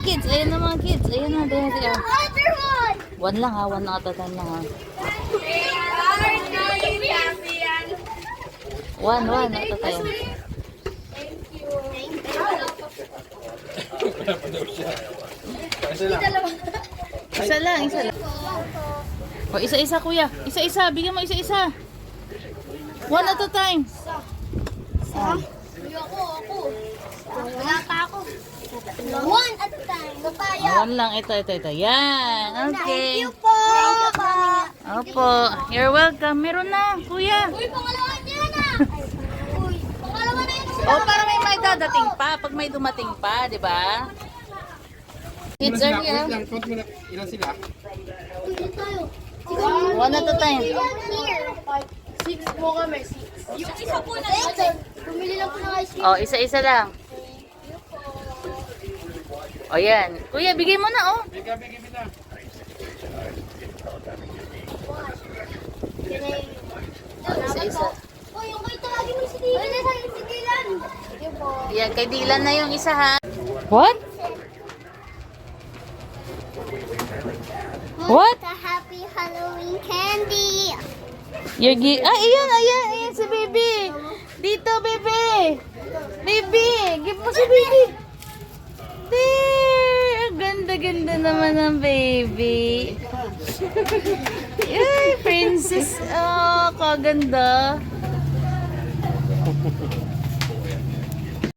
Kids, ayan na mga kids. Ayan na, ayan na. One lang ha, one at a time lang ha. One at a time. Isa lang. O, isa-isa kuya. Isa-isa, bigyan mo isa-isa. One at a time. Ako. Wala pa ako. One at a time. Papaya. One lang, ito. Yan, okay. Thank you po. Opo, you're welcome. Meron na, kuya. Uy, pangalawa niya na. Uy, pangalawa na yun. O, para may dadating pa. Pag may dumating pa, di ba? Kids are here. Wait lang, count mo na. Ilan sila? Uy, dito tayo. One at a time. Here. Six po kami. Yung isa po na dito. Bumili lang po ng ice cream. O, isa-isa lang. O, yan. Kuya, bigay mo na, oh. Bigyan na. Isa-isa. Uy, yung kayo tawagin mo si Dylan. Uy, nasa si Dylan. Yun po. Yan, kay Dylan na yung isa, ha? What? What? The happy Halloween candy. Ayan si baby. Dito, baby. Baby, give mo si baby. There. Ang ganda-ganda naman ng baby. Ay, princess. Oh, kaganda.